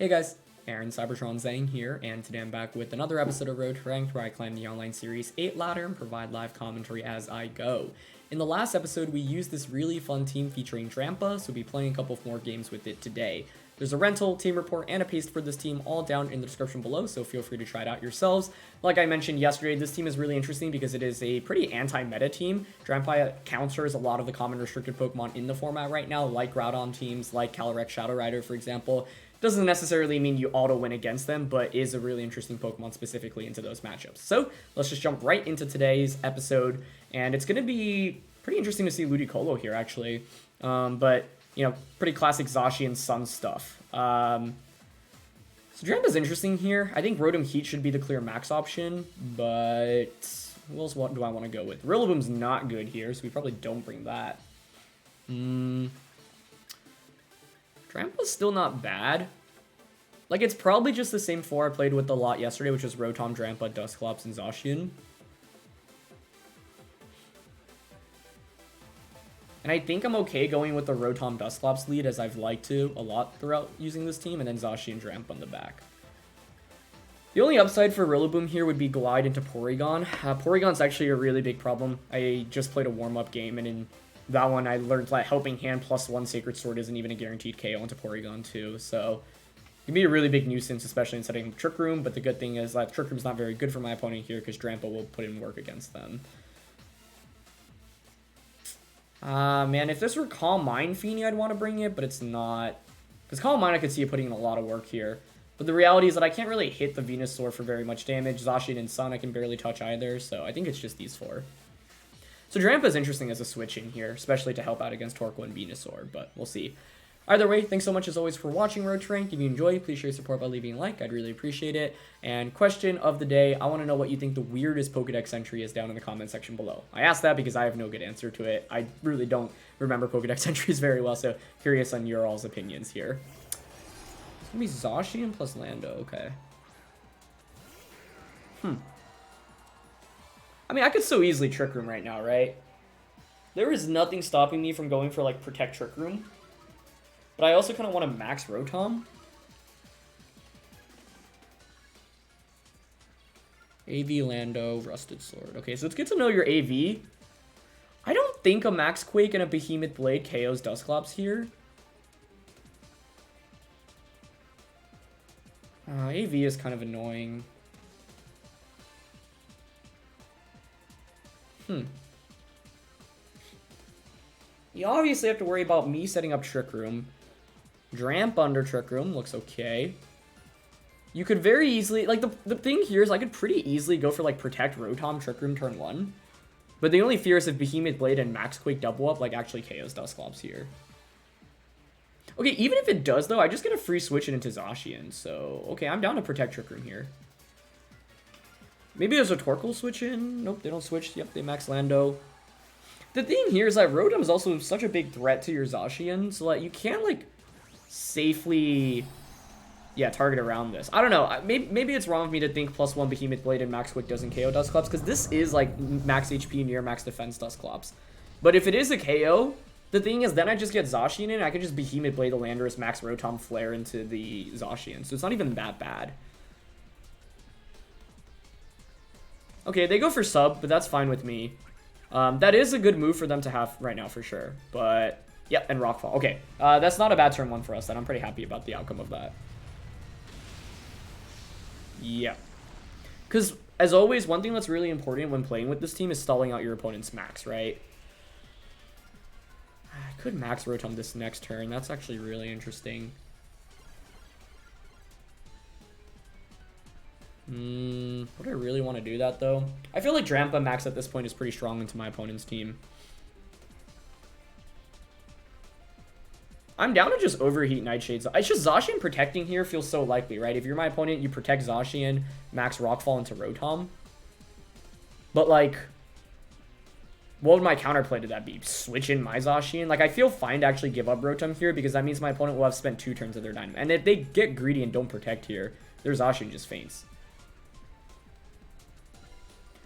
Hey guys, Aaron Cybertron Zhang here, and today I'm back with another episode of Road to Ranked where I climb the online series 8 ladder and provide live commentary as I go. In the last episode, we used this really fun team featuring Drampa, so we'll be playing a couple more games with it today. There's a rental, team report, and a paste for this team all down in the description below, so feel free to try it out yourselves. Like I mentioned yesterday, this team is really interesting because it is a pretty anti-meta team. Drampa counters a lot of the common restricted Pokemon in the format right now, like Groudon teams, like Calyrex Shadow Rider, for example. Doesn't necessarily mean you auto-win against them, but is a really interesting Pokemon specifically into those matchups. So, let's just jump right into today's episode, and it's going to be pretty interesting to see Ludicolo here, actually. But, you know, pretty classic Zacian Sun stuff. So Drampa's interesting here. I think Rotom-H should be the clear max option, but who else do I want to go with? Rillaboom's not good here, so we probably don't bring that. Drampa's still not bad. Like, it's probably just the same four I played with a lot yesterday, which was Rotom, Drampa, Dusclops, and Zacian. And I think I'm okay going with the Rotom Dusclops lead, as I've liked to a lot throughout using this team, and then Zacian Drampa on the back. The only upside for Rillaboom here would be Glide into Porygon. Porygon's actually a really big problem. I just played a warm-up game, and in that one I learned that Helping Hand +1 Sacred Sword isn't even a guaranteed KO into Porygon too, so it can be a really big nuisance, especially in setting Trick Room, but the good thing is that Trick Room's not very good for my opponent here because Drampa will put in work against them. Man, if this were Calm Mind Feeny, I'd want to bring it, but it's not. Because Calm Mind, I could see it putting in a lot of work here. But the reality is that I can't really hit the Venusaur for very much damage. Zacian and Sun, I can barely touch either, so I think it's just these four. So Drampa is interesting as a switch in here, especially to help out against Torkoal and Venusaur, but we'll see. Either way, thanks so much as always for watching Road to Ranked. If you enjoy, please show your support by leaving a like. I'd really appreciate it. And question of the day, I want to know what you think the weirdest Pokedex entry is down in the comment section below. I asked that because I have no good answer to it. I really don't remember Pokedex entries very well, so curious on your all's opinions here. It's going to be Zacian plus Lando, okay. I mean, I could so easily Trick Room right now, right? There is nothing stopping me from going for, like, Protect Trick Room. But I also kind of want to max Rotom. AV Lando, Rusted Sword. Okay, so it's good to know your AV. I don't think a Max Quake and a Behemoth Blade KOs Dusclops here. AV is kind of annoying. You obviously have to worry about me setting up Trick Room. Drampa under Trick Room looks okay. You could very easily, like, the thing here is I could pretty easily go for, like, Protect Rotom Trick Room turn 1. But the only fear is if Behemoth Blade and Max Quake double up, like, actually KOs Dusclops here. Okay, even if it does, though, I just get a free switch it into Zacian. So, okay, I'm down to Protect Trick Room here. Maybe there's a Torkoal switch in. Nope, they don't switch. Yep, they max Lando. The thing here is that Rotom is also such a big threat to your Zacian, so like you can't like safely, target around this. I don't know. Maybe it's wrong of me to think +1 Behemoth Blade and Max Quick doesn't KO Dusclops because this is like max HP near max defense Dusclops. But if it is a KO, the thing is then I just get Zacian in. I can just Behemoth Blade the Landorus max Rotom Flare into the Zacian, so it's not even that bad. Okay, they go for sub, but that's fine with me. That is a good move for them to have right now for sure. But, yeah, and Rockfall. Okay, that's not a bad turn 1 for us, and I'm pretty happy about the outcome of that. Yeah. Because, as always, one thing that's really important when playing with this team is stalling out your opponent's max, right? I could max Rotom this next turn. That's actually really interesting. Would I really want to do that, though? I feel like Drampa max at this point is pretty strong into my opponent's team. I'm down to just overheat Nightshades. It's just Zacian protecting here feels so likely, right? If you're my opponent, you protect Zacian, max Rockfall into Rotom. But, like, what would my counterplay to that be? Switch in my Zacian? Like, I feel fine to actually give up Rotom here because that means my opponent will have spent 2 turns of their Dynamo. And if they get greedy and don't protect here, their Zacian just faints.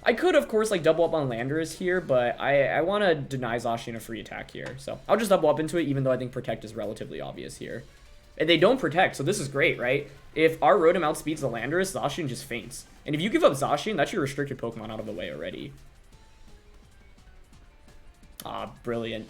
I could, of course, like, double up on Landorus here, but I want to deny Zacian a free attack here. So I'll just double up into it, even though I think Protect is relatively obvious here. And they don't protect, so this is great, right? If our Rotom outspeeds the Landorus, Zacian just faints. And if you give up Zacian, that's your restricted Pokemon out of the way already. Ah, brilliant.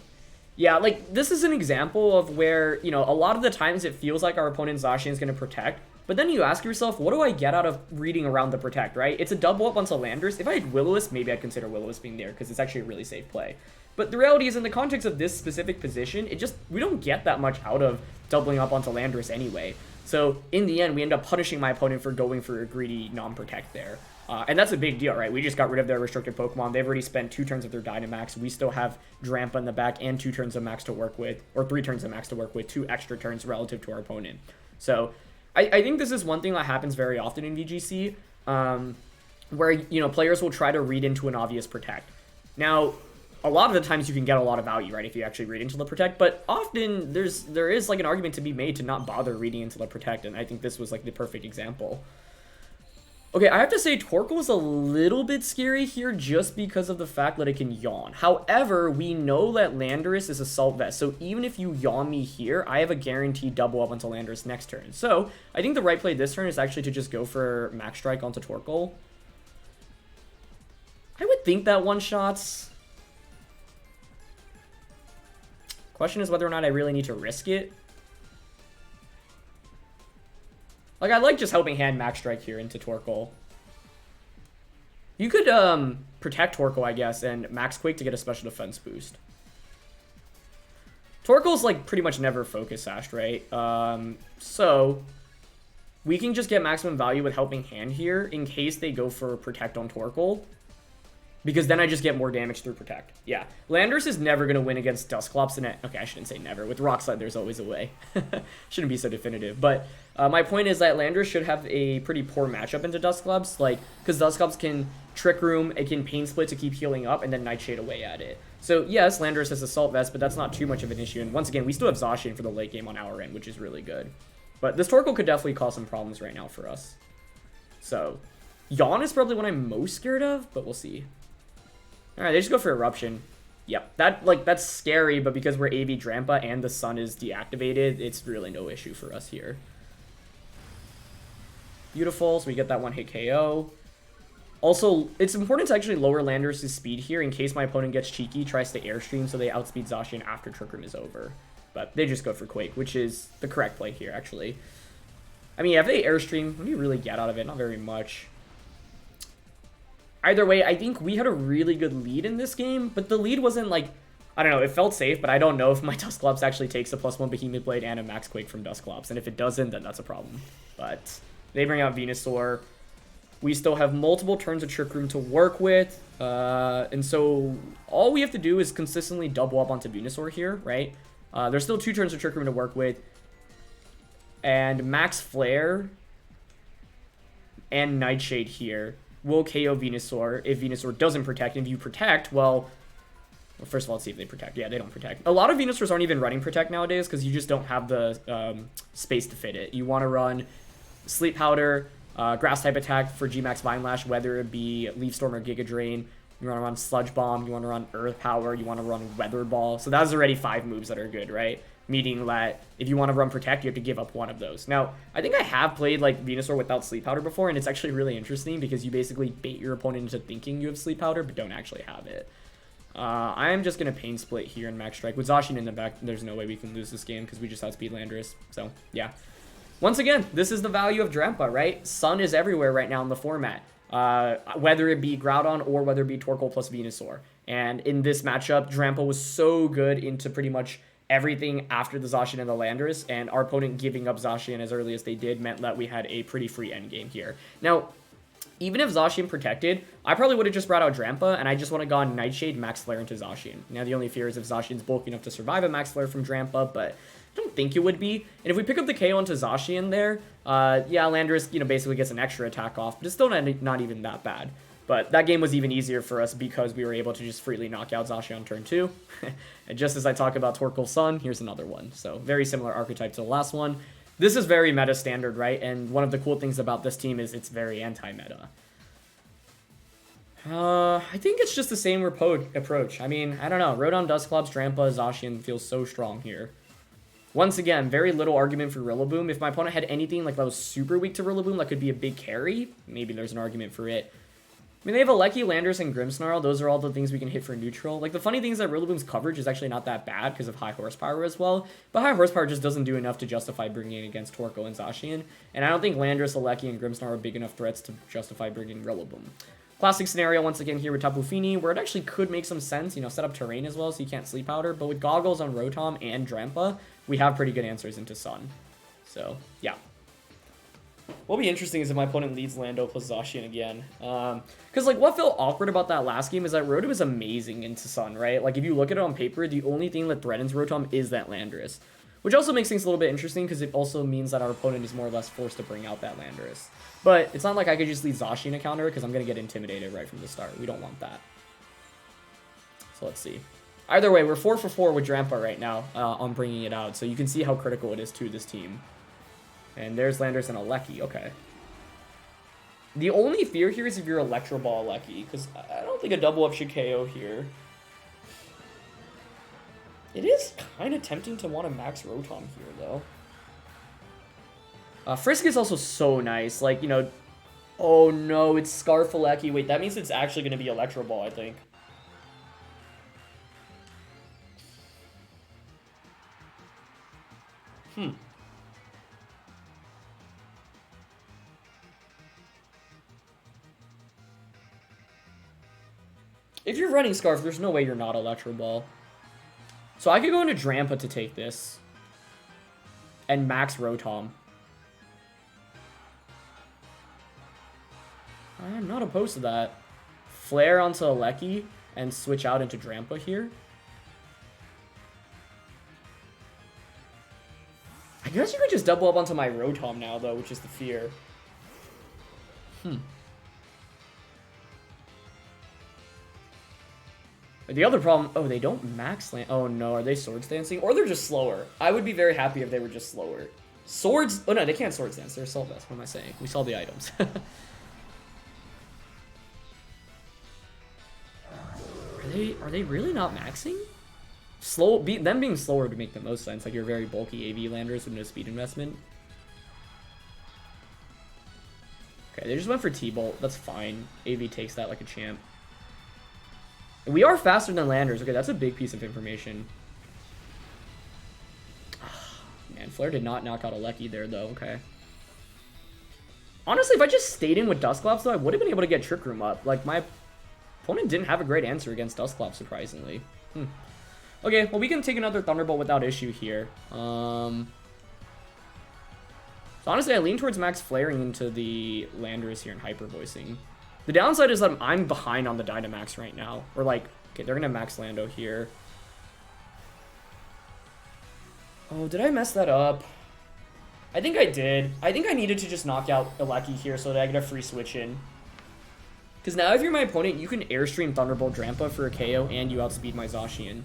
Yeah, like, this is an example of where, you know, a lot of the times it feels like our opponent Zacian is going to protect, but then you ask yourself, what do I get out of reading around the protect, right? It's a double up onto Landorus. If I had Will-O-Wisp, maybe I'd consider Will-O-Wisp being there, because it's actually a really safe play. But the reality is, in the context of this specific position, we don't get that much out of doubling up onto Landorus anyway. So, in the end, we end up punishing my opponent for going for a greedy non-protect there. And that's a big deal, right? We just got rid of their restricted Pokemon. They've already spent 2 turns of their Dynamax. We still have Drampa in the back and 2 turns of Max to work with, or 3 turns of Max to work with, 2 extra turns relative to our opponent. So, I think this is one thing that happens very often in VGC, where, you know, players will try to read into an obvious protect. Now, a lot of the times you can get a lot of value, right, if you actually read into the protect, but often there is like an argument to be made to not bother reading into the protect, and I think this was like the perfect example. Okay, I have to say Torkoal is a little bit scary here just because of the fact that it can yawn. However, we know that Landorus is Assault Vest, so even if you yawn me here, I have a guaranteed double up until Landorus next turn. So, I think the right play this turn is actually to just go for Max Strike onto Torkoal. I would think that one-shots. Question is whether or not I really need to risk it. Like, I like just helping hand Max Strike here into Torkoal. You could protect Torkoal, I guess, and Max Quake to get a special defense boost. Torkoal's, like, pretty much never focus sashed, right? So, we can just get maximum value with helping hand here in case they go for protect on Torkoal. Because then I just get more damage through protect. Yeah. Landorus is never going to win against Dusclops. Okay, I shouldn't say never. With Rock Slide, there's always a way. Shouldn't be so definitive. But my point is that Landorus should have a pretty poor matchup into Dusclops. Like, because Dusclops can Trick Room, it can Pain Split to keep healing up, and then Nightshade away at it. So, yes, Landorus has Assault Vest, but that's not too much of an issue. And once again, we still have Zacian for the late game on our end, which is really good. But this Torkoal could definitely cause some problems right now for us. So, Yawn is probably what I'm most scared of, but we'll see. Alright, they just go for Eruption. Yep, that's scary, but because we're AV Drampa and the sun is deactivated, it's really no issue for us here. Beautiful, so we get that one hit KO. Also, it's important to actually lower Landorus' speed here in case my opponent gets cheeky, tries to Airstream, so they outspeed Zacian after Trick Room is over. But they just go for Quake, which is the correct play here, actually. I mean, if they Airstream, what do you really get out of it? Not very much. Either way, I think we had a really good lead in this game, but the lead wasn't like, I don't know, it felt safe, but I don't know if my Dusclops actually takes a +1 Behemoth Blade and a Max Quake from Dusclops, and if it doesn't, then that's a problem. But they bring out Venusaur. We still have multiple turns of Trick Room to work with, and so all we have to do is consistently double up onto Venusaur here, right? There's still 2 turns of Trick Room to work with, and Max Flare and Nightshade here will KO Venusaur if Venusaur doesn't protect. If you protect, well, first of all, let's see if they protect. Yeah, they don't protect. A lot of Venusaurs aren't even running protect nowadays because you just don't have the space to fit it. You want to run Sleep Powder, Grass type attack for G-Max Vine Lash, whether it be Leaf Storm or Giga Drain. You want to run Sludge Bomb, you want to run Earth Power, you want to run Weather Ball. So that's already 5 moves that are good, right? Meaning that if you want to run Protect, you have to give up one of those. Now, I think I have played like Venusaur without Sleep Powder before, and it's actually really interesting because you basically bait your opponent into thinking you have Sleep Powder, but don't actually have it. I am just going to Pain Split here and Max Strike. With Zacian in the back, there's no way we can lose this game because we just outspeed Landorus. So, yeah. Once again, this is the value of Drampa, right? Sun is everywhere right now in the format. Whether it be Groudon or whether it be Torkoal plus Venusaur. And in this matchup, Drampa was so good into pretty much everything after the Zacian and the Landorus, and our opponent giving up Zacian as early as they did meant that we had a pretty free endgame here. Now, even if Zacian protected, I probably would have just brought out Drampa, and I just would have gone Nightshade, Max Flare into Zacian. Now, the only fear is if Zacian's bulky enough to survive a Max Flare from Drampa, but I don't think it would be. And if we pick up the KO onto Zacian there, yeah, Landorus, basically gets an extra attack off, but it's still not even that bad. But that game was even easier for us because we were able to just freely knock out Zacian on turn 2. And just as I talk about Torkoal Sun, here's another one. So very similar archetype to the last one. This is very meta standard, right? And one of the cool things about this team is it's very anti-meta. I think it's just the same approach. I mean, I don't know. Rotom, Dusclops, Drampa, Zacian feels so strong here. Once again, very little argument for Rillaboom. If my opponent had anything like that was super weak to Rillaboom, that could be a big carry. Maybe there's an argument for it. I mean, they have Regieleki, Landorus, and Grimmsnarl. Those are all the things we can hit for neutral. Like, the funny thing is that Rillaboom's coverage is actually not that bad because of high horsepower as well. But high horsepower just doesn't do enough to justify bringing it against Torkoal and Zacian. And I don't think Landorus, Regieleki, and Grimmsnarl are big enough threats to justify bringing Rillaboom. Classic scenario once again here with Tapu Fini, where it actually could make some sense, you know, set up terrain as well so you can't Sleep Powder. But with Goggles on Rotom and Drampa, we have pretty good answers into Sun. So, yeah. What'll be interesting is if my opponent leads Lando plus Zacian again. Because, like, what felt awkward about that last game is that Rotom is amazing into Sun, right? Like, if you look at it on paper, the only thing that threatens Rotom is that Landorus. Which also makes things a little bit interesting because it also means that our opponent is more or less forced to bring out that Landorus. But it's not like I could just lead Zacian a counter because I'm going to get intimidated right from the start. We don't want that. So let's see. Either way, we're 4 for 4 with Drampa right now on bringing it out. So you can see how critical it is to this team. And there's Landorus and Regieleki. Okay. The only fear here is if you're Electro Ball Regieleki, because I don't think a double up should KO here. It is kind of tempting to want to max Rotom here, though. Frisk is also so nice. Like, you know... Oh, no, it's Scarf Regieleki. Wait, that means it's actually going to be Electro Ball, I think. If you're running Scarf, there's no way you're not Electro Ball. So I could go into Drampa to take this. And max Rotom. I'm not opposed to that. Flare onto Regieleki and switch out into Drampa here. I guess you could just double up onto my Rotom now, though, which is the fear. The other problem... Oh, they don't max land... Oh, no. Are they Swords Dancing? Or they're just slower. I would be very happy if they were just slower. Swords... Oh, no. They can't Swords Dance. They're Assault Vest. What am I saying? We saw the items. Are they really not maxing? Them being slower would make the most sense. Like, you're very bulky AV Landers with no speed investment. Okay, they just went for T-Bolt. That's fine. AV takes that like a champ. We are faster than Landers. Okay, that's a big piece of information. Man, Flare did not knock out Regieleki there, though. Okay. Honestly, if I just stayed in with Dusclops, though, I would have been able to get Trick Room up. Like, my opponent didn't have a great answer against Dusclops, surprisingly. Okay, well, we can take another Thunderbolt without issue here. So, honestly, I lean towards max flaring into the Landorus here and Hyper Voicing. The downside is that I'm behind on the Dynamax right now. Or like, okay, they're going to max Lando here. Oh, did I mess that up? I think I did. I think I needed to just knock out Regieleki here so that I get a free switch in. Because now if you're my opponent, you can Airstream Thunderbolt Drampa for a KO and you outspeed my Zacian.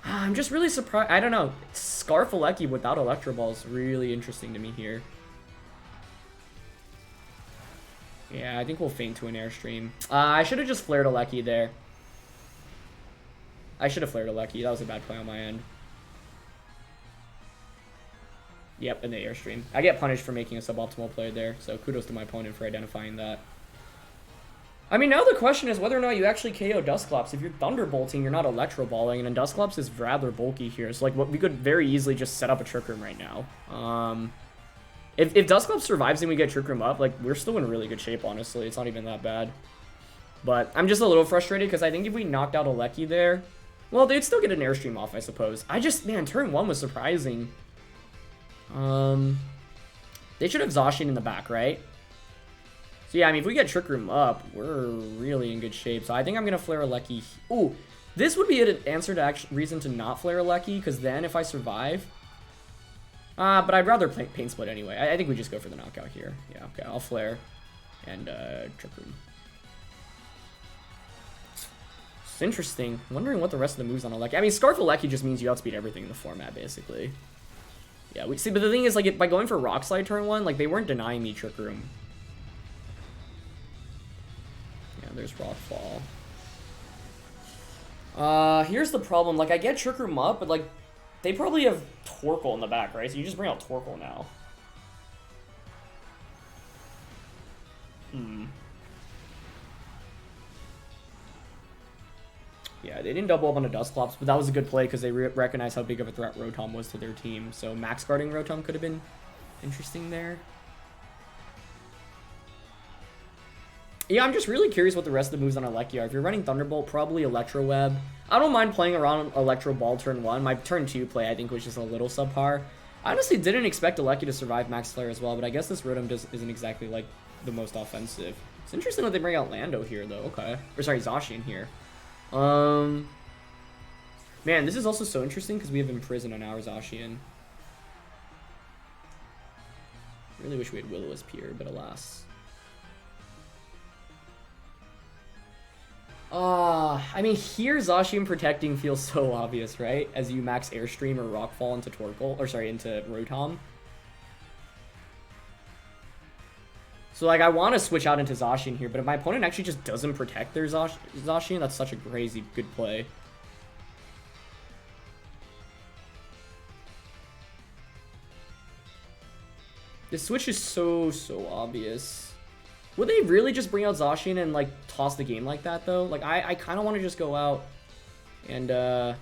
I'm just really surprised. I don't know. Scarf Regieleki without Electro Ball is really interesting to me here. Yeah, I think we'll feint to an Airstream. I should have just flared Regieleki there. I should have flared Regieleki. That was a bad play on my end. Yep, and the Airstream. I get punished for making a suboptimal play there, so kudos to my opponent for identifying that. I mean, now the question is whether or not you actually KO Dusclops. If you're Thunderbolting, you're not Electro Balling, and Dusclops is rather bulky here. So, like, we could very easily just set up a Trick Room right now. If Dusclops survives and we get Trick Room up, like, we're still in really good shape, honestly. It's not even that bad. But I'm just a little frustrated because I think if we knocked out Regieleki there, well, they'd still get an Airstream off, I suppose. Man, turn 1 was surprising. They should have Zacian in the back, right? So yeah, I mean, if we get Trick Room up, we're really in good shape. So I think I'm going to flare Regieleki. Ooh, this would be an answer to reason to not flare Regieleki, because then if I survive... but I'd rather Pain Split anyway. I think we just go for the knockout here. Yeah, okay, I'll flare and Trick Room. It's interesting. I'm wondering what the rest of the moves on Regieleki. I mean, Scarf Regieleki just means you outspeed everything in the format, basically. Yeah, we see, but the thing is, like, by going for Rock Slide turn 1, like, they weren't denying me Trick Room. Yeah, there's Rock Fall. Here's the problem. Like, I get Trick Room up, but, like, They probably have Torkoal in the back, right? So you just bring out Torkoal now. Yeah, they didn't double up on a Dusclops, but that was a good play because they recognized how big of a threat Rotom was to their team. So max guarding Rotom could have been interesting there. Yeah, I'm just really curious what the rest of the moves on Eleki are. If you're running Thunderbolt, probably Electro Web. I don't mind playing around Electro Ball turn 1. My turn 2 play, I think, was just a little subpar. I honestly didn't expect Eleki to survive Max Flare as well, but I guess this Rotom isn't exactly, like, the most offensive. It's interesting that they bring out Lando here, though. Okay. Or, sorry, Zacian here. Man, this is also so interesting because we have Imprison on our Zacian. Really wish we had Will-O-Wisp here, but alas. I mean, here Zacian protecting feels so obvious, right? As you max Airstream or Rockfall into Torkoal, or sorry, into Rotom. So, like, I want to switch out into Zacian here, but if my opponent actually just doesn't protect their Zacian, that's such a crazy good play. This switch is so obvious. Would they really just bring out Zacian and, like, toss the game like that, though? Like, I kind of want to just go out and, I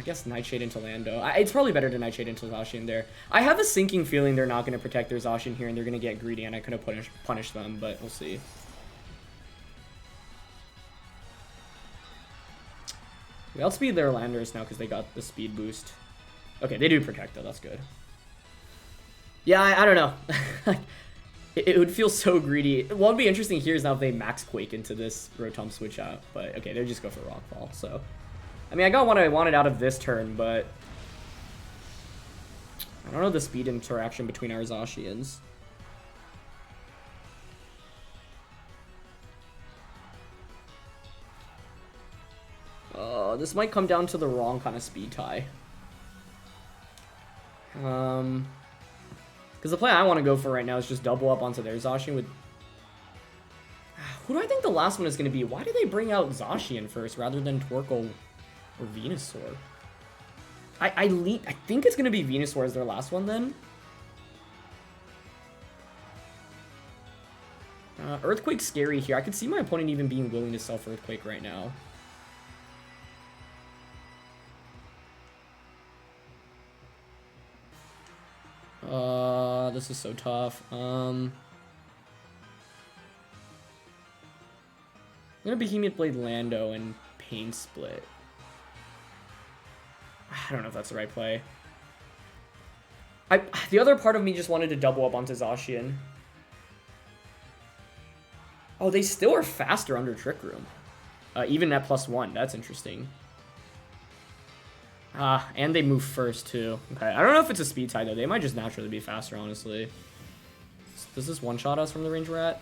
guess Nightshade into Lando. It's probably better to Nightshade into Zacian there. I have a sinking feeling they're not going to protect their Zacian here and they're going to get greedy and I could have punished them, but we'll see. We outspeed their Landorus now because they got the speed boost. Okay, they do protect, though. That's good. Yeah, I don't know. it would feel so greedy. What would be interesting here is now if they max Quake into this Rotom switch out. But, okay, they just go for Rockfall, so... I mean, I got what I wanted out of this turn, but... I don't know the speed interaction between our Zacians. This might come down to the wrong kind of speed tie. Because the play I want to go for right now is just double up onto their Zacian with... Who do I think the last one is going to be? Why did they bring out Zacian first rather than Torkoal or Venusaur? I think it's going to be Venusaur as their last one then. Earthquake's scary here. I could see my opponent even being willing to self Earthquake right now. This is so tough. I'm gonna Behemoth Blade Lando and Pain Split. I don't know if that's the right play. The other part of me just wanted to double up onto Zacian. Oh, they still are faster under Trick Room. Even at +1. That's interesting. And they move first, too. Okay, I don't know if it's a speed tie, though. They might just naturally be faster, honestly. Does this one-shot us from the range we're at?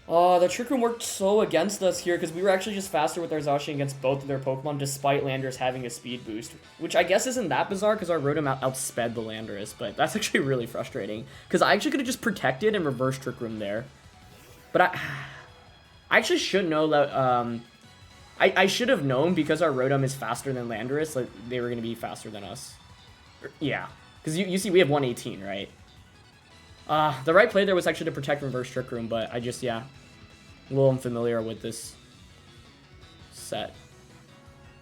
Oh, the Trick Room worked so against us here, because we were actually just faster with our Zacian against both of their Pokemon, despite Landorus having a speed boost. Which I guess isn't that bizarre, because our Rotom outsped the Landorus, but that's actually really frustrating. Because I actually could have just protected and reversed Trick Room there. But I actually should know that... I should have known because our Rotom is faster than Landorus, like they were going to be faster than us. Yeah, because you see we have 118, right? The right play there was actually to protect reverse Trick Room, but I just, yeah, a little unfamiliar with this set.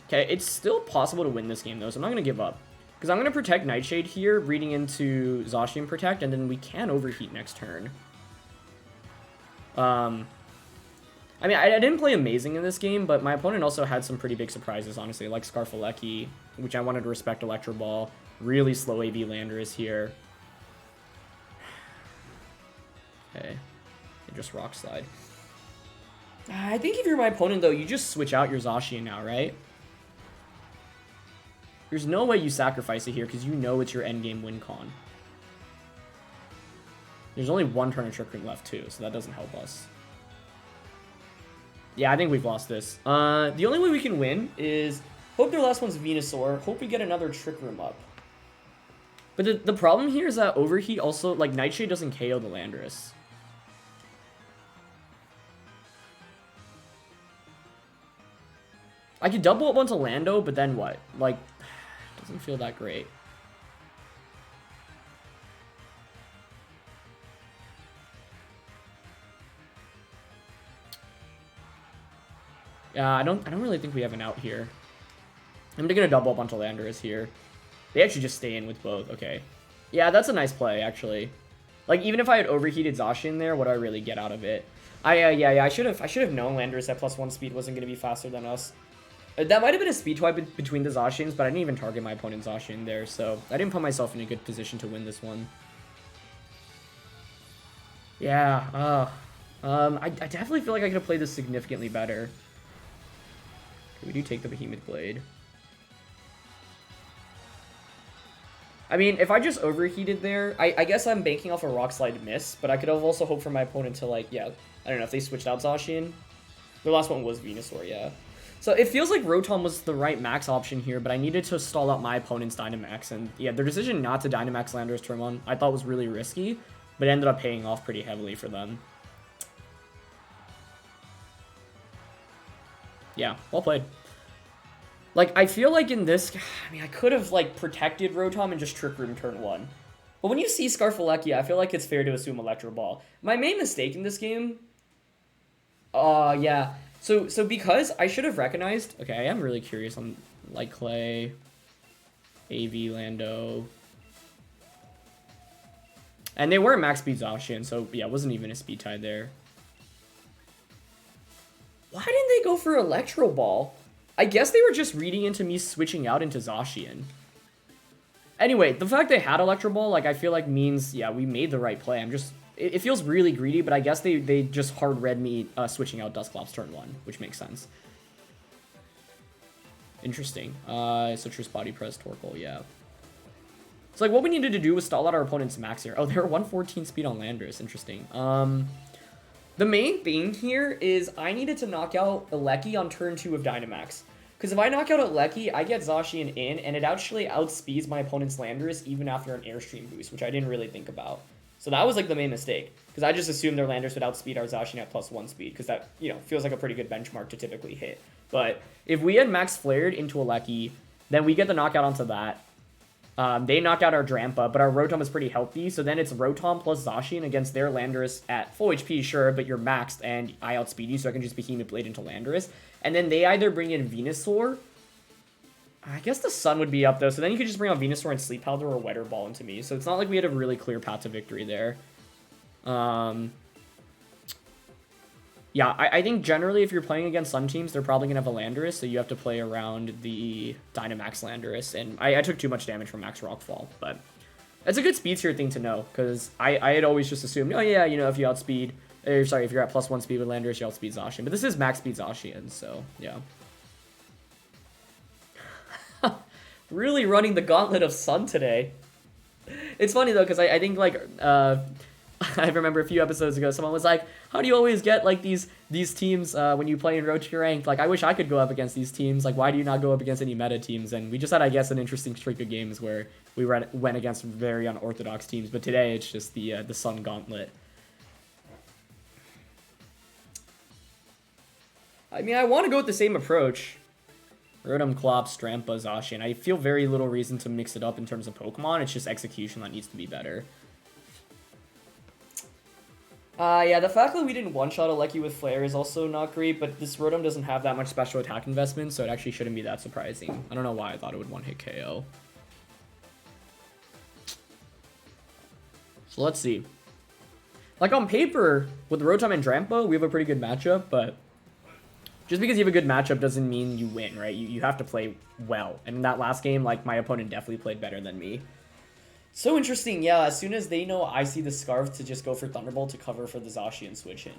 Okay, it's still possible to win this game, though, so I'm not going to give up. Because I'm going to protect Nightshade here, reading into Zacian Protect, and then we can overheat next turn. I mean, I didn't play amazing in this game, but my opponent also had some pretty big surprises, honestly, like Scarfeleki, which I wanted to respect Electro Ball. Really slow AV Landorus here. Okay, and just Rock Slide. I think if you're my opponent, though, you just switch out your Zacian now, right? There's no way you sacrifice it here, because you know it's your endgame win con. There's only one turn of Trick Room left, too, so that doesn't help us. Yeah, I think we've lost this. The only way we can win is hope their last one's Venusaur. Hope we get another Trick Room up. But the problem here is that Overheat also, like, Nightshade doesn't KO the Landorus. I could double up onto Lando, but then what? Like, doesn't feel that great. Yeah, I don't really think we have an out here. I'm gonna double up onto Landorus here. They actually just stay in with both. Okay. Yeah, that's a nice play, actually. Like, even if I had overheated Zacian there, what do I really get out of it? Yeah, I should have known Landorus at +1 speed wasn't gonna be faster than us. That might have been a speed swipe between the Zacians, but I didn't even target my opponent's Zacian there, so I didn't put myself in a good position to win this one. Yeah, I definitely feel like I could have played this significantly better. Okay, we do take the Behemoth Blade. I mean, if I just overheated there, I guess I'm banking off a Rock Slide miss, but I could have also hoped for my opponent to, like, yeah, I don't know, if they switched out Zacian. Their last one was Venusaur, yeah. So it feels like Rotom was the right max option here, but I needed to stall out my opponent's Dynamax, and yeah, their decision not to Dynamax Landorus turn 1 I thought was really risky, but it ended up paying off pretty heavily for them. Yeah, well played. Like, I feel like in this, I mean, I could have, like, protected Rotom and just Trick Room turn 1. But when you see Scarfelecchia, I feel like it's fair to assume Electro Ball. My main mistake in this game... yeah. So because I should have recognized... Okay, I am really curious on, like, Clay, AV, Lando... And they were max speed Zacian, so yeah, it wasn't even a speed tie there. Why didn't they go for Electro Ball? I guess they were just reading into me switching out into Zacian. Anyway, the fact they had Electro Ball, like, I feel like means, yeah, we made the right play. I'm just... It feels really greedy, but I guess they just hard read me switching out Dusclops turn 1, which makes sense. Interesting. Citrus Body Press, Torkoal, yeah. So, like, what we needed to do was stall out our opponent's max here. Oh, they were 114 speed on Landorus. Interesting. The main thing here is I needed to knock out Eleki on turn 2 of Dynamax. Because if I knock out Eleki, I get Zacian in, and it actually outspeeds my opponent's Landorus even after an Airstream boost, which I didn't really think about. So that was, like, the main mistake. Because I just assumed their Landorus would outspeed our Zacian at +1 speed, because that, you know, feels like a pretty good benchmark to typically hit. But if we had max flared into Eleki, then we get the knockout onto that. They knock out our Drampa, but our Rotom is pretty healthy, so then it's Rotom plus Zacian against their Landorus at full HP, sure, but you're maxed, and I outspeed you, so I can just Behemoth Blade into Landorus. And then they either bring in Venusaur. I guess the Sun would be up, though, so then you could just bring out Venusaur and Sleep Powder or Wetter Ball into me, so it's not like we had a really clear path to victory there. Yeah, I think generally if you're playing against some teams, they're probably going to have a Landorus, so you have to play around the Dynamax Landorus, and I took too much damage from Max Rockfall, but it's a good speed tier thing to know, because I had always just assumed, oh yeah, you know, if you outspeed, or sorry, if you're at +1 speed with Landorus, you outspeed Zacian, but this is max speed Zacian, so yeah. Really running the gauntlet of Sun today. It's funny though, because I think like, I remember a few episodes ago, someone was like, how do you always get, like, these teams when you play in Road to Your Rank? Like, I wish I could go up against these teams. Like, why do you not go up against any meta teams? And we just had, I guess, an interesting streak of games where we went against very unorthodox teams. But today, it's just the Sun Gauntlet. I mean, I want to go with the same approach. Rotom, Clops, Drampa, Zacian. I feel very little reason to mix it up in terms of Pokemon. It's just execution that needs to be better. Yeah, the fact that we didn't one-shot Eleki with Flare is also not great, but this Rotom doesn't have that much special attack investment, so it actually shouldn't be that surprising. I don't know why I thought it would one-hit KO. So let's see. Like, on paper, with Rotom and Drampa, we have a pretty good matchup, but just because you have a good matchup doesn't mean you win, right? You have to play well. And in that last game, like, my opponent definitely played better than me. So interesting, yeah, as soon as they know I see the Scarf to just go for Thunderbolt to cover for the Zacian switch in.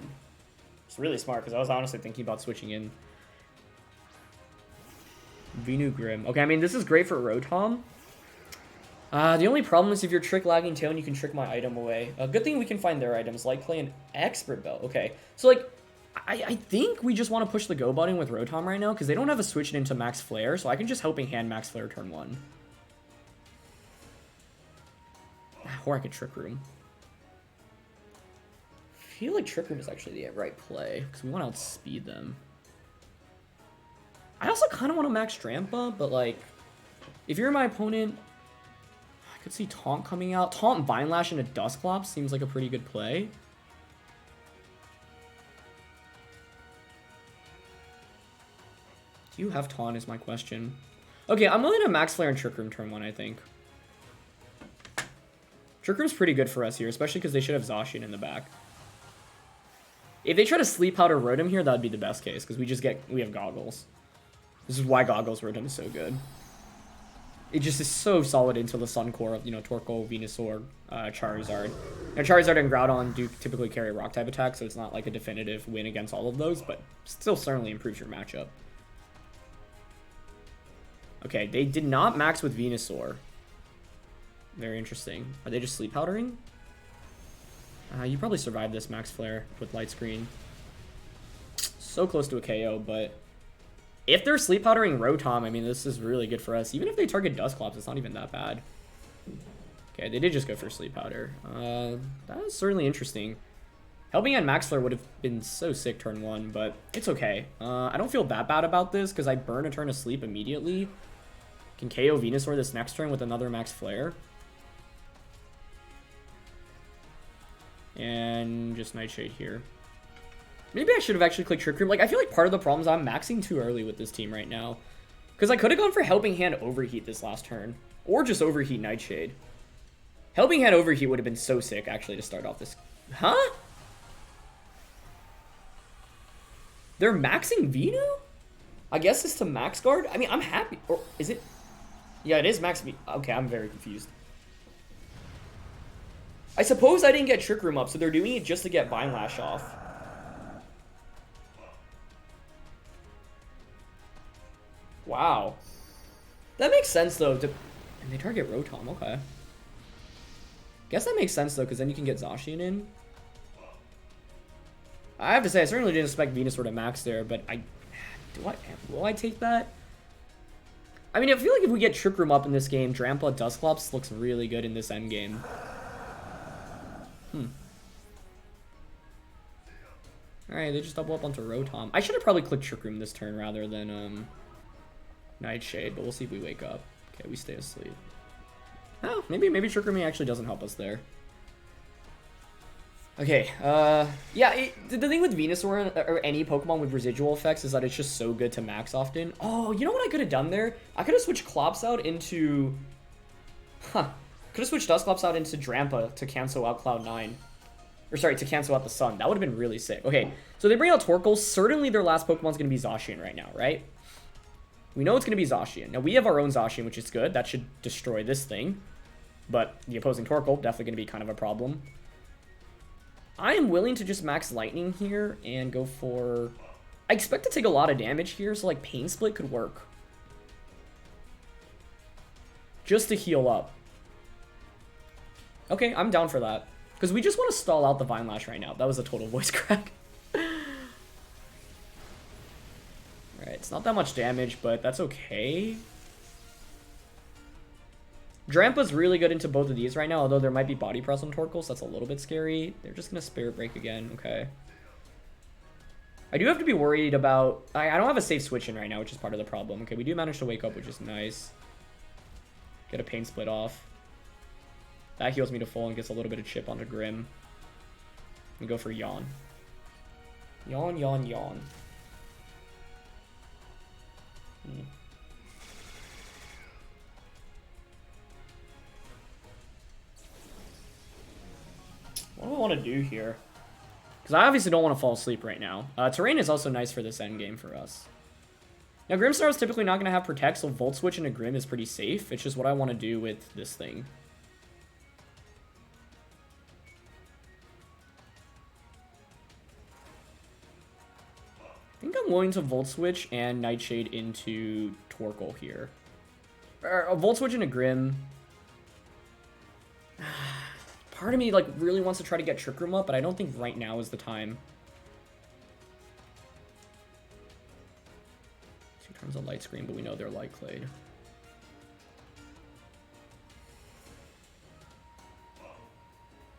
It's really smart, because I was honestly thinking about switching in. Venugrim. Okay, I mean, this is great for Rotom. The only problem is if you're trick lagging Tail and you can trick my item away. A good thing we can find their items, like play an Expert Belt. Okay, so like, I think we just want to push the go button with Rotom right now, because they don't have a switch into Max Flare, so I can just Helping Hand Max Flare turn 1. Or I could Trick Room. I feel like Trick Room is actually the right play, because we want to outspeed them. I also kind of want to max Drampa, but like, if you're my opponent, I could see Taunt coming out. Taunt, Vine Lash, and a Dusclops seems like a pretty good play. Do you have Taunt is my question. Okay, I'm willing to max Flare and Trick Room turn 1, I think. Trick Room's pretty good for us here, especially because they should have Zacian in the back. If they try to Sleep Powder Rotom here, that would be the best case, because we have Goggles. This is why Goggles Rotom is so good. It just is so solid into the Sun Core of, you know, Torkoal, Venusaur, Charizard. Now, Charizard and Groudon do typically carry Rock-type attack, so it's not like a definitive win against all of those, but still certainly improves your matchup. Okay, they did not max with Venusaur. Very interesting. Are they just Sleep Powdering? You probably survive this Max Flare with Light Screen. So close to a KO, but if they're Sleep Powdering Rotom, I mean, this is really good for us. Even if they target Dusclops, it's not even that bad. Okay, they did just go for Sleep Powder. That is certainly interesting. Helping Hand Max Flare would have been so sick turn 1, but it's okay. I don't feel that bad about this because I burn a turn of sleep immediately. Can KO Venusaur this next turn with another Max Flare. And just Nightshade here. Maybe I should have actually clicked Trick Room. Like, I feel like part of the problem is I'm maxing too early with this team right now. Because I could have gone for Helping Hand Overheat this last turn. Or just Overheat Nightshade. Helping Hand Overheat would have been so sick, actually, to start off this. Huh? They're maxing Venu? I guess it's to max guard? I mean, I'm happy. Or is it? Yeah, it is max V. Okay, I'm very confused. I suppose I didn't get Trick Room up, so they're doing it just to get Vine Lash off. Wow. That makes sense, though. And they target Rotom, okay. Guess that makes sense, though, because then you can get Zacian in. I have to say, I certainly didn't expect Venusaur to max there, but will I take that? I mean, I feel like if we get Trick Room up in this game, Drampa Dusclops looks really good in this endgame. Alright, they just double up onto Rotom. I should have probably clicked Trick Room this turn rather than Nightshade, but we'll see if we wake up. Okay, we stay asleep. Oh, maybe Trick Room actually doesn't help us there. Okay, yeah, the thing with Venusaur or any Pokemon with residual effects is that it's just so good to max often. Oh, you know what I could have done there? I could have switched Clops out into... Could have switched Dusclops out into Drampa to cancel out Cloud9. Or sorry, to cancel out the Sun. That would have been really sick. Okay, so they bring out Torkoal. Certainly their last Pokemon's going to be Zacian right now, right? We know it's going to be Zacian. Now, we have our own Zacian, which is good. That should destroy this thing. But the opposing Torkoal, definitely going to be kind of a problem. I am willing to just max Lightning here and go for... I expect to take a lot of damage here, so like Pain Split could work. Just to heal up. Okay, I'm down for that. Because we just want to stall out the Vine Lash right now. That was a total voice crack. Alright, it's not that much damage, but that's okay. Drampa's really good into both of these right now, although there might be Body Press on Torkoal, so that's a little bit scary. They're just going to Spirit Break again. Okay. I do have to be worried about... I don't have a safe switch in right now, which is part of the problem. Okay, we do manage to wake up, which is nice. Get a Pain Split off. That heals me to full and gets a little bit of chip onto Grim. And go for Yawn. Yawn, Yawn, Yawn. What do I want to do here? Because I obviously don't want to fall asleep right now. Terrain is also nice for this end game for us. Now, Grimmsnarl is typically not going to have Protect, so Volt Switch into Grim is pretty safe. It's just what I want to do with this thing. I think I'm willing to Volt Switch and Nightshade into Torkoal here. Or a Volt Switch into Grim. Part of me like really wants to try to get Trick Room up, but I don't think right now is the time. 2 turns of Light Screen, but we know they're Light Clade.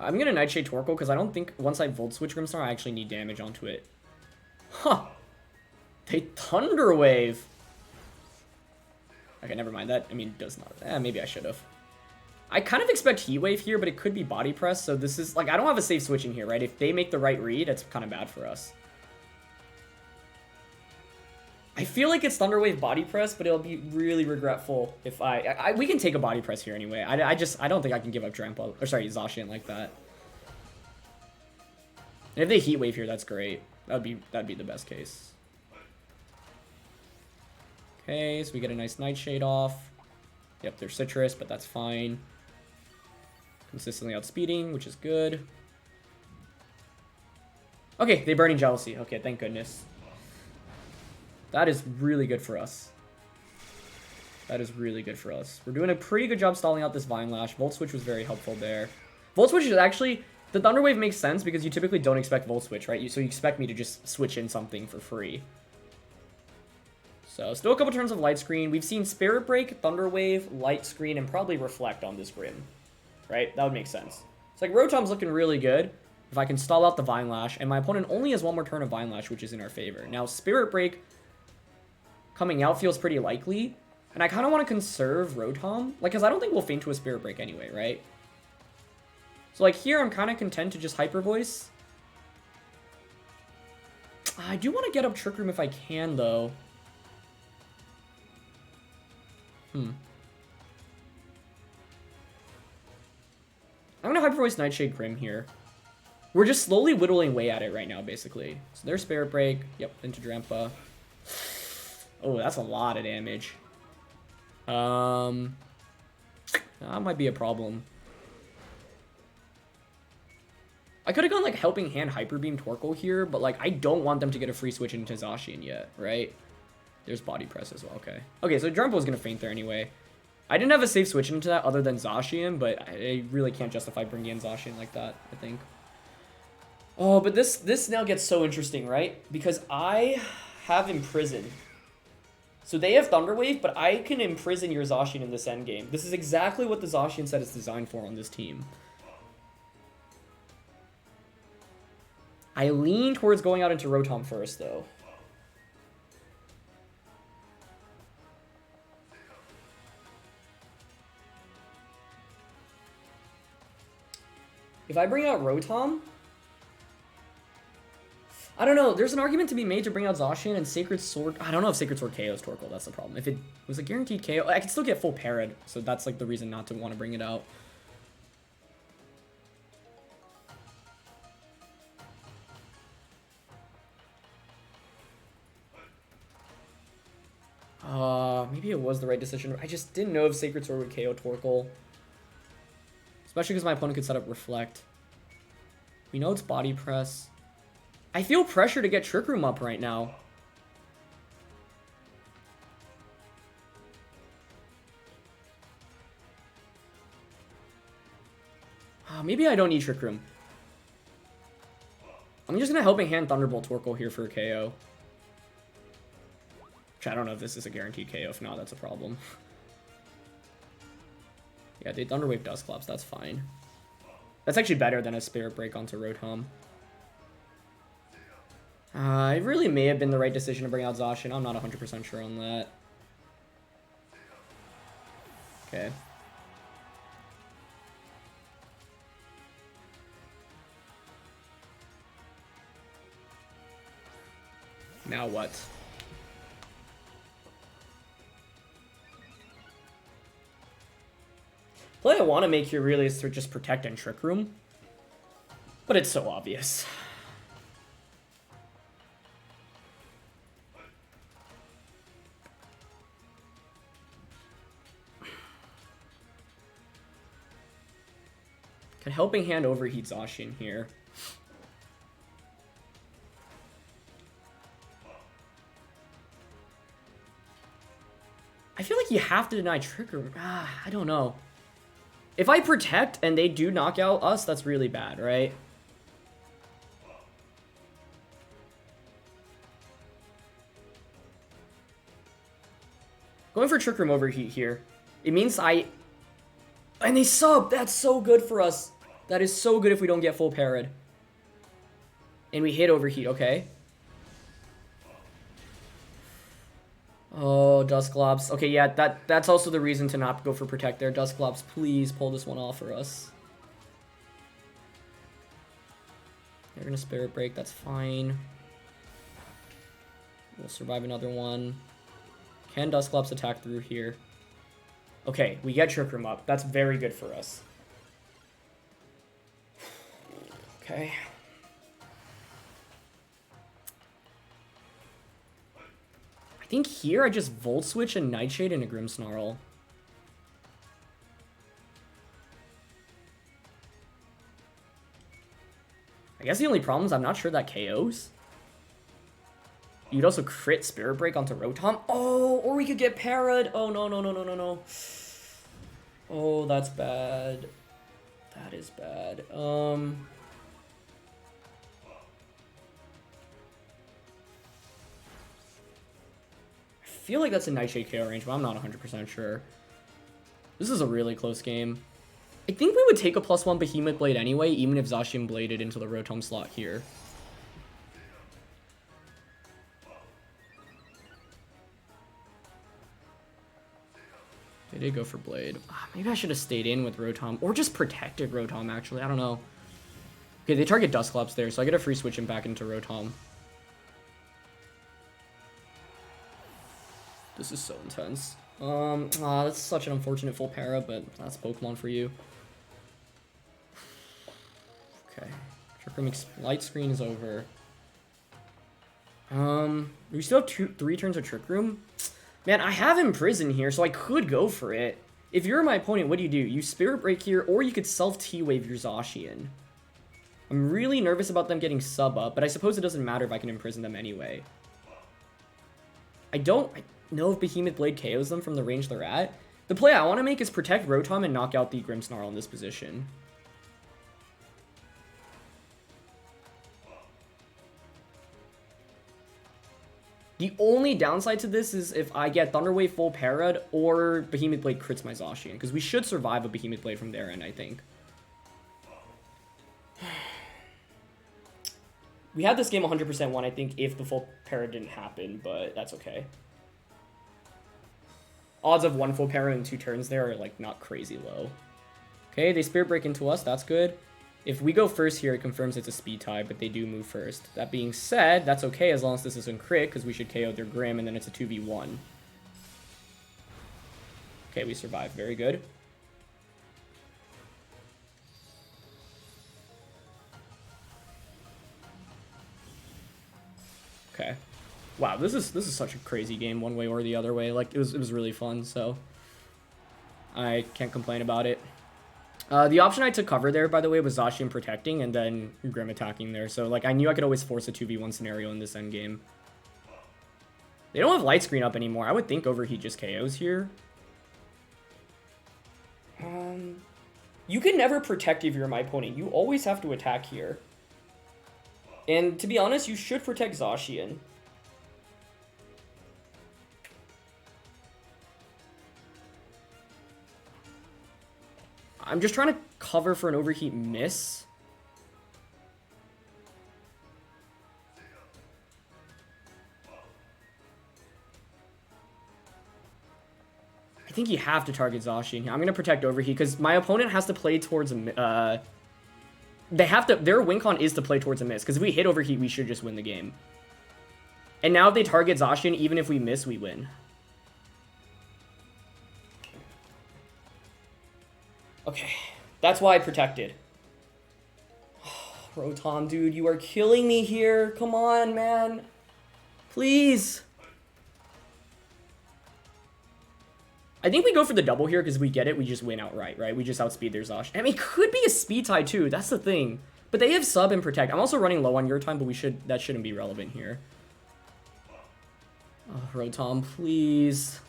I'm gonna Nightshade Torkoal because I don't think once I Volt Switch Grimmsnarl, I actually need damage onto it. Huh. They Thunder Wave. Okay, never mind. That, I mean, does not. Maybe I should have. I kind of expect Heat Wave here, but it could be Body Press, so this is, like, I don't have a safe switch in here, right? If they make the right read, it's kind of bad for us. I feel like it's Thunder Wave Body Press, but it'll be really regretful if we can take a Body Press here anyway. I don't think I can give up Drampa, or sorry, Zacian like that. And if they Heat Wave here, that's great. That'd be the best case. Okay, so we get a nice Nightshade off. Yep, they're Citrus, but that's fine. Consistently outspeeding, which is good. Okay, they Burning Jealousy. Okay, thank goodness. That is really good for us. That is really good for us. We're doing a pretty good job stalling out this Vine Lash. Volt Switch was very helpful there. Volt Switch is actually... The Thunder Wave makes sense because you typically don't expect Volt Switch, right? So you expect me to just switch in something for free. So, still a couple turns of Light Screen. We've seen Spirit Break, Thunder Wave, Light Screen, and probably Reflect on this Grim. Right? That would make sense. It's like Rotom's looking really good. If I can stall out the Vine Lash, and my opponent only has one more turn of Vine Lash, which is in our favor. Now, Spirit Break coming out feels pretty likely, and I kind of want to conserve Rotom, like, because I don't think we'll feint to a Spirit Break anyway, right? So, like, here I'm kind of content to just Hyper Voice. I do want to get up Trick Room if I can, though. I'm going to Hyper Voice Nightshade Grim here. We're just slowly whittling away at it right now, basically. So there's Spirit Break. Yep, into Drampa. Oh, that's a lot of damage. That might be a problem. I could have gone, like, Helping Hand Hyper Beam Torkoal here, but, like, I don't want them to get a free switch into Zacian yet, right? There's Body Press as well, okay. Okay, so Drampa was going to feint there anyway. I didn't have a safe switch into that other than Zacian, but I really can't justify bringing in Zacian like that, I think. Oh, but this now gets so interesting, right? Because I have Imprison. So they have Thunder Wave, but I can imprison your Zacian in this endgame. This is exactly what the Zacian set is designed for on this team. I lean towards going out into Rotom first, though. If I bring out Rotom... I don't know. There's an argument to be made to bring out Zacian and Sacred Sword. I don't know if Sacred Sword KOs Torkoal. That's the problem. If it was a guaranteed KO, I could still get full parried. So that's like the reason not to want to bring it out. Maybe it was the right decision. I just didn't know if Sacred Sword would KO Torkoal. Especially because my opponent could set up Reflect. We know it's Body Press. I feel pressure to get Trick Room up right now. Maybe I don't need Trick Room. I'm just going to Helping Hand Thunderbolt Torkoal here for a KO. Which I don't know if this is a guaranteed KO. If not, that's a problem. Yeah, they Thunder Wave Dusclops. That's fine. That's actually better than a Spirit Break onto Rotom. It really may have been the right decision to bring out Zacian. I'm not 100% sure on that. Okay. Now what? Play I want to make here really is to just protect and Trick Room. But it's so obvious. Can Helping Hand overheat Zacian here. I feel like you have to deny Trick Room. I don't know. If I protect and they do knock out us, that's really bad, right? Going for Trick Room overheat here. It means and they sub! That's so good for us. That is so good if we don't get full parried. And we hit overheat, okay. Oh, Dusclops. Okay, yeah, that's also the reason to not go for Protect there. Dusclops, please pull this one off for us. They're gonna Spirit Break, that's fine. We'll survive another one. Can Dusclops attack through here? Okay, we get Trick Room up. That's very good for us. Okay. I think here I just Volt Switch and Nightshade into Grimmsnarl. I guess the only problem is I'm not sure that KOs. You'd also crit Spirit Break onto Rotom. Oh, or we could get parried. Oh, no, no, no, no, no, no. Oh, that's bad. That is bad. I feel like that's a Nightshade KO range, but I'm not 100% sure. This is a really close game. I think we would take a +1 Behemoth Blade anyway, even if Zacian bladed into the Rotom slot here. They did go for Blade. Maybe I should have stayed in with Rotom, or just protected Rotom, actually. I don't know. Okay, they target Dusclops there, so I get a free switch him back into Rotom. This is so intense. That's such an unfortunate full para, but that's Pokemon for you. Okay. Trick Room Light Screen is over. We still have 3 turns of Trick Room. Man, I have Imprison here, so I could go for it. If you're my opponent, what do? You Spirit Break here, or you could self T-Wave your Zacian. I'm really nervous about them getting sub up, but I suppose it doesn't matter if I can Imprison them anyway. I don't know if Behemoth Blade KOs them from the range they're at. The play I want to make is protect Rotom and knock out the Grimmsnarl in this position. The only downside to this is if I get Thunder Wave full parried or Behemoth Blade crits my Zacian, because we should survive a Behemoth Blade from their end, I think. We had this game 100% won, I think, if the full para didn't happen, but that's okay. Odds of 1 full para in 2 turns there are, like, not crazy low. Okay, they Spirit Break into us. That's good. If we go first here, it confirms it's a speed tie, but they do move first. That being said, that's okay as long as this isn't crit, because we should KO their Grimm, and then it's a 2v1. Okay, we survive. Very good. Okay. Wow, this is such a crazy game, one way or the other way. Like, it was really fun, so I can't complain about it. The option I took cover there, by the way, was Zacian protecting and then Grimm attacking there. So, like, I knew I could always force a 2v1 scenario in this endgame. They don't have Light Screen up anymore. I would think Overheat just KOs here. You can never protect if you're my opponent. You always have to attack here. And to be honest, you should protect Zacian. I'm just trying to cover for an Overheat miss. I think you have to target Zacian here. I'm going to protect Overheat because my opponent has to play towards a... they have to... Their win con is to play towards a miss, because if we hit Overheat, we should just win the game. And now if they target Zacian, even if we miss, we win. Okay, that's why I protected. Rotom, dude, you are killing me here. Come on, man. Please. I think we go for the double here because we get it. We just win outright, right? We just outspeed their Zacian. I mean, it could be a speed tie too. That's the thing. But they have sub and protect. I'm also running low on your time, but that shouldn't be relevant here. Oh, Rotom, please.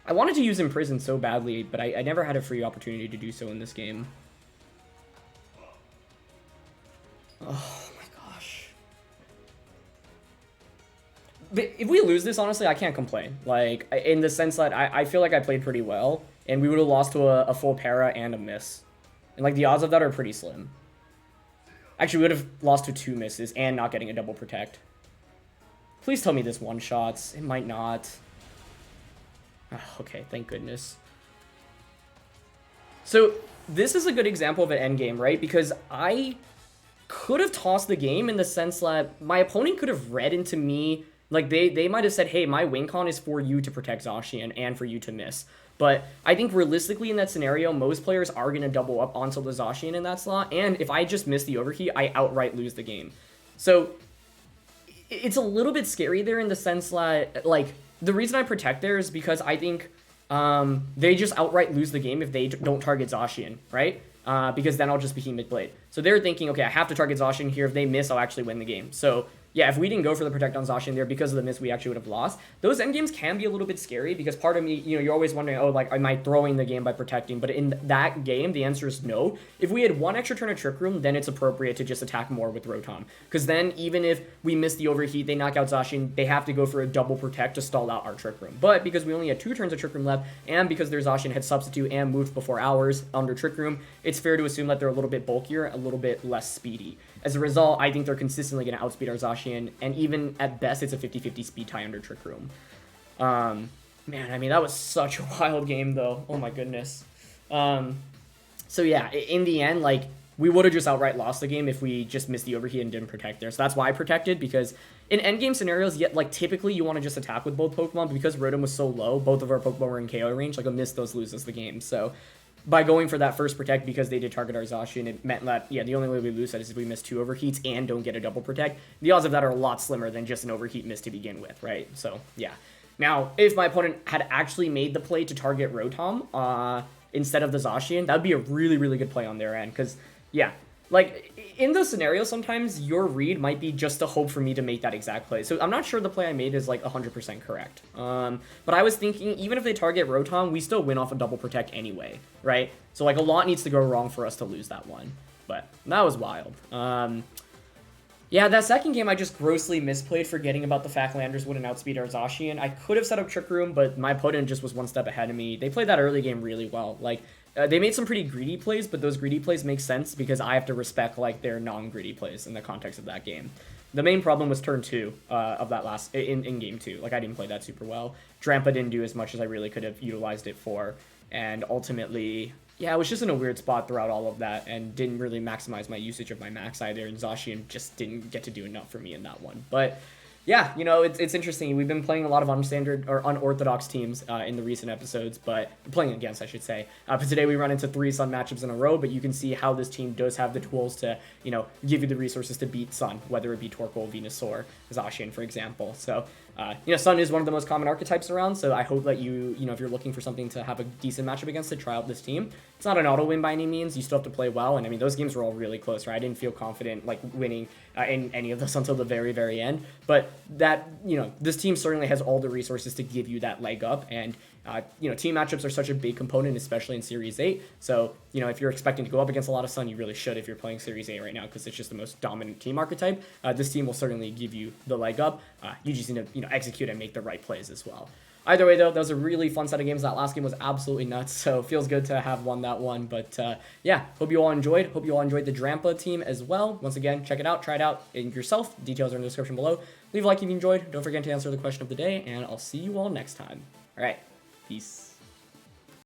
I wanted to use Imprison so badly, but I never had a free opportunity to do so in this game. Oh my gosh. But if we lose this, honestly, I can't complain. Like, in the sense that I feel like I played pretty well, and we would have lost to a full para and a miss. And, like, the odds of that are pretty slim. Actually, we would have lost to 2 misses and not getting a double protect. Please tell me this one-shots. It might not. Okay, thank goodness. So this is a good example of an endgame, right? Because I could have tossed the game in the sense that my opponent could have read into me. Like, they might have said, hey, my win con is for you to protect Zacian and for you to miss. But I think realistically in that scenario, most players are going to double up onto the Zacian in that slot. And if I just miss the overheat, I outright lose the game. So it's a little bit scary there in the sense that, like, the reason I protect there is because I think they just outright lose the game if they don't target Zacian, right? Because then I'll just Behemoth Blade. So they're thinking, okay, I have to target Zacian here. If they miss, I'll actually win the game. So yeah, if we didn't go for the protect on Zacian there because of the miss, we actually would have lost. Those endgames can be a little bit scary because part of me, you know, you're always wondering, oh, like, am I throwing the game by protecting? But in that game, the answer is no. If we had one extra turn of Trick Room, then it's appropriate to just attack more with Rotom. Because then even if we miss the overheat, they knock out Zacian, they have to go for a double protect to stall out our Trick Room. But because we only had 2 turns of Trick Room left, and because their Zacian had Substitute and moved before ours under Trick Room, it's fair to assume that they're a little bit bulkier, a little bit less speedy. As a result, I think they're consistently going to outspeed our Zacian, and even at best, it's a 50-50 speed tie under Trick Room. Man, I mean, that was such a wild game, though. Oh my goodness. So yeah, in the end, like, we would have just outright lost the game if we just missed the overheat and didn't protect there. So that's why I protected, because in endgame scenarios, yet like typically you want to just attack with both Pokemon, but because Rotom was so low, both of our Pokemon were in KO range, like a miss those loses the game. So by going for that first protect because they did target our Zacian, it meant that, yeah, the only way we lose that is if we miss 2 overheats and don't get a double protect. The odds of that are a lot slimmer than just an overheat miss to begin with, right? So, yeah. Now, if my opponent had actually made the play to target Rotom instead of the Zacian, that would be a really, really good play on their end, because, yeah, like, in those scenarios, sometimes your read might be just to hope for me to make that exact play. So I'm not sure the play I made is, like, 100% correct. But I was thinking, even if they target Rotom, we still win off a double protect anyway, right? So, like, a lot needs to go wrong for us to lose that one. But that was wild. Yeah, that second game I just grossly misplayed, forgetting about the fact Landers wouldn't outspeed our Zacian. I could have set up Trick Room, but my opponent just was one step ahead of me. They played that early game really well. Like, they made some pretty greedy plays, but those greedy plays make sense because I have to respect, like, their non-greedy plays in the context of that game. The main problem was turn 2 of that last, in game 2. Like, I didn't play that super well. Drampa didn't do as much as I really could have utilized it for, and ultimately, yeah, I was just in a weird spot throughout all of that and didn't really maximize my usage of my max either, and Zacian just didn't get to do enough for me in that one. But yeah, you know, it's interesting. We've been playing a lot of unstandard or unorthodox teams in the recent episodes, but playing against, I should say. But today we run into 3 Sun matchups in a row, but you can see how this team does have the tools to, you know, give you the resources to beat Sun, whether it be Torkoal, Venusaur, Zacian, for example. So, you know, Sun is one of the most common archetypes around, so I hope that you know, if you're looking for something to have a decent matchup against it, try out this team. It's not an auto win by any means. You still have to play well, and I mean, those games were all really close, right? I didn't feel confident, like, winning in any of this until the very, very end. But that, you know, this team certainly has all the resources to give you that leg up, and you know, team matchups are such a big component, especially in Series 8. So, you know, if you're expecting to go up against a lot of Sun, you really should if you're playing Series 8 right now, because it's just the most dominant team archetype. This team will certainly give you the leg up. You just need to, you know, execute and make the right plays as well. Either way, though, that was a really fun set of games. That last game was absolutely nuts, so it feels good to have won that one. But yeah, hope you all enjoyed. Hope you all enjoyed the Drampa team as well. Once again, check it out, try it out yourself. Details are in the description below. Leave a like if you enjoyed. Don't forget to answer the question of the day, and I'll see you all next time. All right, peace.